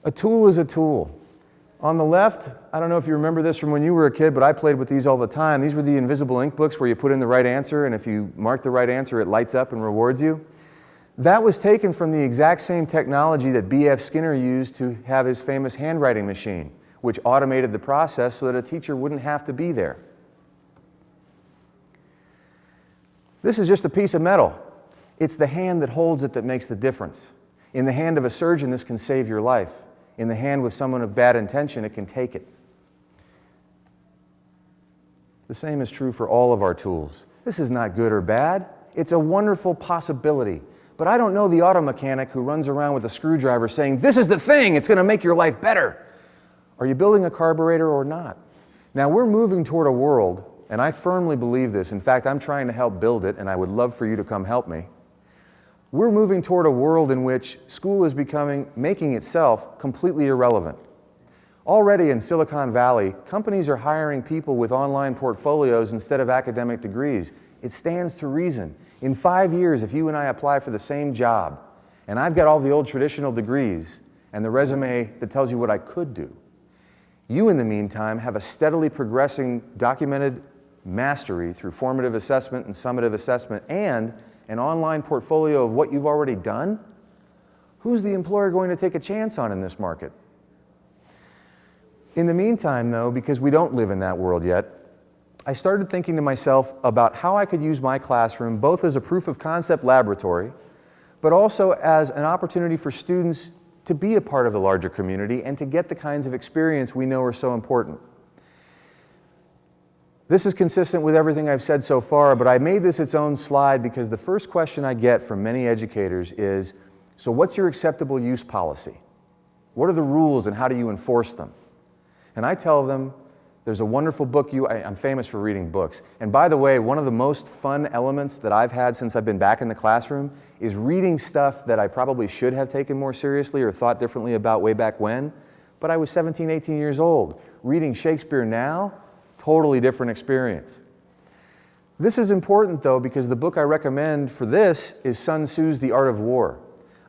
A tool is a tool. On the left, I don't know if you remember this from when you were a kid, but I played with these all the time. These were the invisible ink books where you put in the right answer, and if you mark the right answer, it lights up and rewards you. That was taken from the exact same technology that B.F. Skinner used to have his famous handwriting machine, which automated the process so that a teacher wouldn't have to be there. This is just a piece of metal. It's the hand that holds it that makes the difference. In the hand of a surgeon, this can save your life. In the hand with someone of bad intention, it can take it. The same is true for all of our tools. This is not good or bad. It's a wonderful possibility. But I don't know the auto mechanic who runs around with a screwdriver saying, "This is the thing, it's going to make your life better." Are you building a carburetor or not? Now, we're moving toward a world, and I firmly believe this. In fact, I'm trying to help build it, and I would love for you to come help me. We're moving toward a world in which school is making itself completely irrelevant. Already in Silicon Valley, companies are hiring people with online portfolios instead of academic degrees. It stands to reason. In 5 years, if you and I apply for the same job, and I've got all the old traditional degrees and the resume that tells you what I could do, you, in the meantime, have a steadily progressing documented mastery through formative assessment and summative assessment and an online portfolio of what you've already done. Who's the employer going to take a chance on in this market? In the meantime, though, because we don't live in that world yet, I started thinking to myself about how I could use my classroom both as a proof of concept laboratory, but also as an opportunity for students to be a part of the larger community and to get the kinds of experience we know are so important. This is consistent with everything I've said so far, but I made this its own slide because the first question I get from many educators is, so what's your acceptable use policy? What are the rules and how do you enforce them? And I tell them, there's a wonderful book, I'm famous for reading books. And by the way, one of the most fun elements that I've had since I've been back in the classroom is reading stuff that I probably should have taken more seriously or thought differently about way back when. But I was 17, 18 years old. Reading Shakespeare now, totally different experience. This is important, though, because the book I recommend for this is Sun Tzu's The Art of War.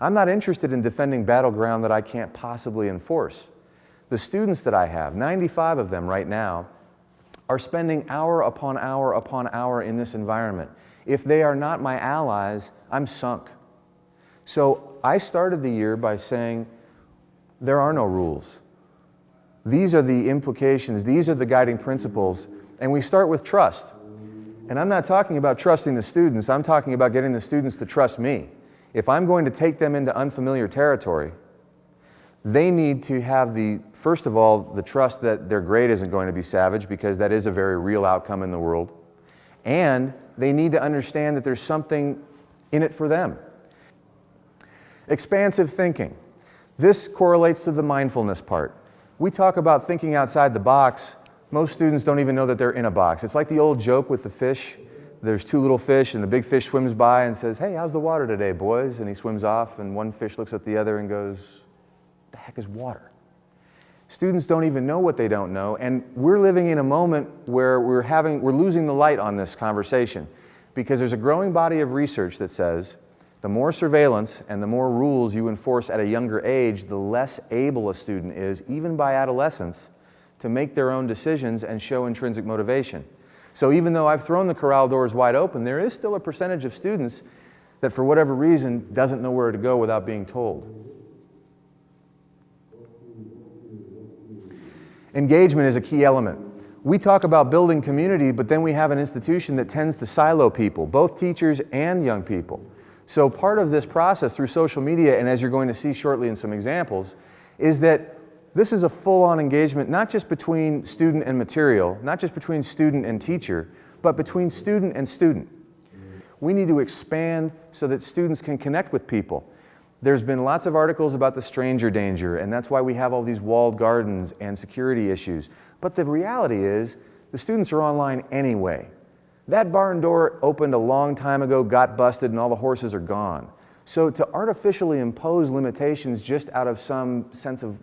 I'm not interested in defending battleground that I can't possibly enforce. The students that I have, 95 of them right now, are spending hour upon hour upon hour in this environment. If they are not my allies, I'm sunk. So I started the year by saying, there are no rules. These are the implications, these are the guiding principles, and we start with trust. And I'm not talking about trusting the students, I'm talking about getting the students to trust me. If I'm going to take them into unfamiliar territory, they need to have first of all, the trust that their grade isn't going to be savage, because that is a very real outcome in the world. And they need to understand that there's something in it for them. Expansive thinking. This correlates to the mindfulness part. We talk about thinking outside the box. Most students don't even know that they're in a box. It's like the old joke with the fish. There's two little fish, and the big fish swims by and says, "Hey, how's the water today, boys?" And he swims off, and one fish looks at the other and goes, "What the heck is water?" Students don't even know what they don't know, and we're living in a moment where we're losing the light on this conversation, because there's a growing body of research that says the more surveillance and the more rules you enforce at a younger age, the less able a student is, even by adolescence, to make their own decisions and show intrinsic motivation. So even though I've thrown the corral doors wide open, there is still a percentage of students that for whatever reason doesn't know where to go without being told. Engagement is a key element. We talk about building community, but then we have an institution that tends to silo people, both teachers and young people. So part of this process through social media, and as you're going to see shortly in some examples, is that this is a full-on engagement, not just between student and material, not just between student and teacher, but between student and student. We need to expand so that students can connect with people. There's been lots of articles about the stranger danger, and that's why we have all these walled gardens and security issues. But the reality is, the students are online anyway. That barn door opened a long time ago, got busted, and all the horses are gone. So to artificially impose limitations just out of some sense of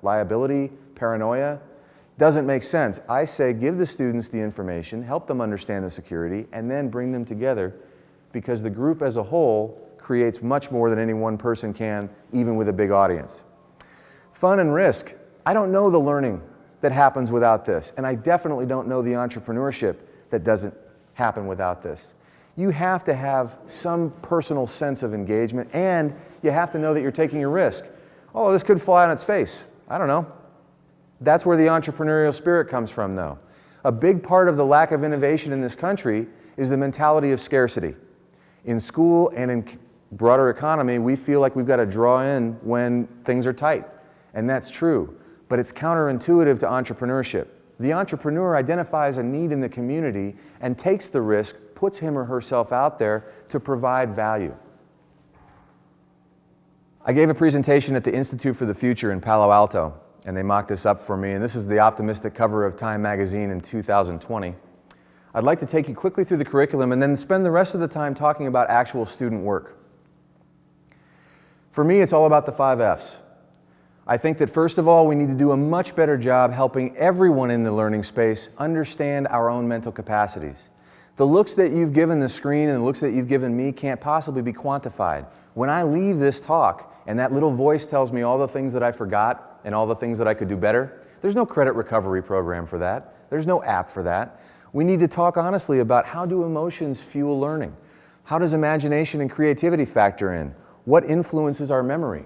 liability, paranoia, doesn't make sense. I say give the students the information, help them understand the security, and then bring them together, because the group as a whole creates much more than any one person can, even with a big audience. Fun and risk. I don't know the learning that happens without this, and I definitely don't know the entrepreneurship that doesn't happen without this. You have to have some personal sense of engagement, and you have to know that you're taking a risk. Oh, this could fly on its face. I don't know. That's where the entrepreneurial spirit comes from, though. A big part of the lack of innovation in this country is the mentality of scarcity. In school and in broader economy, we feel like we've got to draw in when things are tight, and that's true. But it's counterintuitive to entrepreneurship. The entrepreneur identifies a need in the community and takes the risk, puts him or herself out there to provide value. I gave a presentation at the Institute for the Future in Palo Alto, and they mocked this up for me, and this is the optimistic cover of Time magazine in 2020. I'd like to take you quickly through the curriculum and then spend the rest of the time talking about actual student work. For me, it's all about the 5 F's. I think that first of all, we need to do a much better job helping everyone in the learning space understand our own mental capacities. The looks that you've given the screen and the looks that you've given me can't possibly be quantified. When I leave this talk and that little voice tells me all the things that I forgot and all the things that I could do better, there's no credit recovery program for that. There's no app for that. We need to talk honestly about how do emotions fuel learning? How does imagination and creativity factor in? What influences our memory?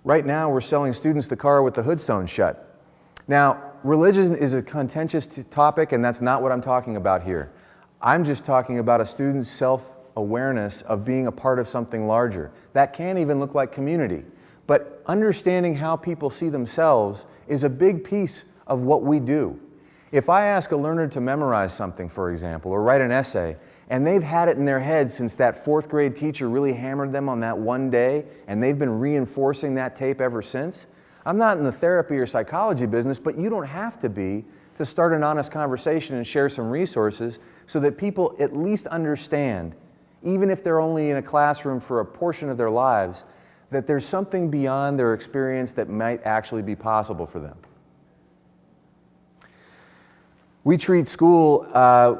Right now, we're selling students the car with the hood sewn shut. Now, religion is a contentious topic, and that's not what I'm talking about here. I'm just talking about a student's self-awareness of being a part of something larger. That can even look like community. But understanding how people see themselves is a big piece of what we do. If I ask a learner to memorize something, for example, or write an essay, and they've had it in their head since that 4th grade teacher really hammered them on that one day, and they've been reinforcing that tape ever since, I'm not in the therapy or psychology business, but you don't have to be to start an honest conversation and share some resources so that people at least understand, even if they're only in a classroom for a portion of their lives, that there's something beyond their experience that might actually be possible for them. We treat school,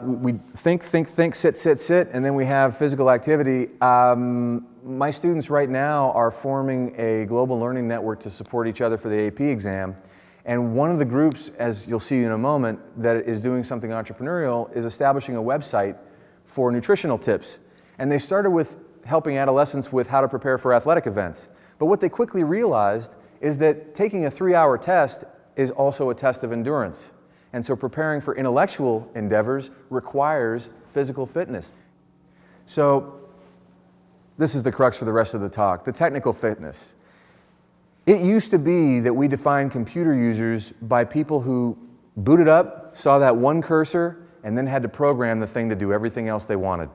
we think, sit, and then we have physical activity. My students right now are forming a global learning network to support each other for the AP exam. And one of the groups, as you'll see in a moment, that is doing something entrepreneurial is establishing a website for nutritional tips. And they started with helping adolescents with how to prepare for athletic events. But what they quickly realized is that taking a 3-hour test is also a test of endurance. And so preparing for intellectual endeavors requires physical fitness. So this is the crux for the rest of the talk, the technical fitness. It used to be that we defined computer users by people who booted up, saw that one cursor, and then had to program the thing to do everything else they wanted.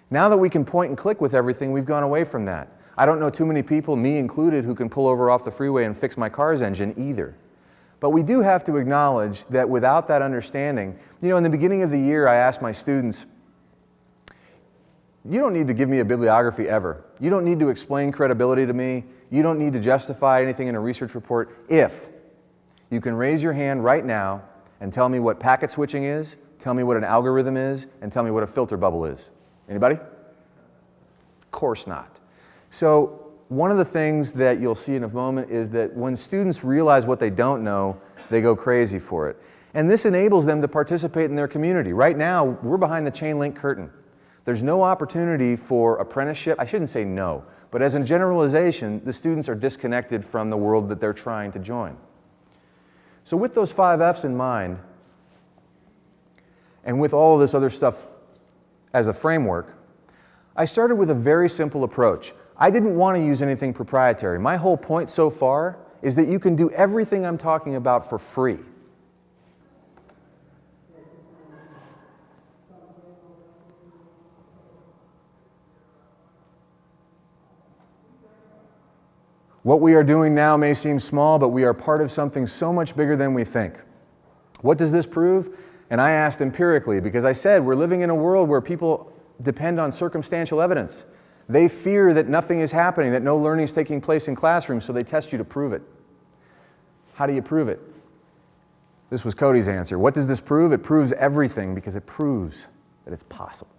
Now that we can point and click with everything, we've gone away from that. I don't know too many people, me included, who can pull over off the freeway and fix my car's engine either. But we do have to acknowledge that without that understanding, in the beginning of the year, I asked my students, you don't need to give me a bibliography ever. You don't need to explain credibility to me. You don't need to justify anything in a research report if you can raise your hand right now and tell me what packet switching is, tell me what an algorithm is, and tell me what a filter bubble is. Anybody? Of course not. So one of the things that you'll see in a moment is that when students realize what they don't know, they go crazy for it. And this enables them to participate in their community. Right now, we're behind the chain link curtain. There's no opportunity for apprenticeship. I shouldn't say no, but as a generalization, the students are disconnected from the world that they're trying to join. So with those 5 F's in mind, and with all of this other stuff as a framework, I started with a very simple approach. I didn't want to use anything proprietary. My whole point so far is that you can do everything I'm talking about for free. What we are doing now may seem small, but we are part of something so much bigger than we think. What does this prove? And I asked empirically, because I said we're living in a world where people depend on circumstantial evidence. They fear that nothing is happening, that no learning is taking place in classrooms, so they test you to prove it. How do you prove it? This was Cody's answer. What does this prove? It proves everything because it proves that it's possible.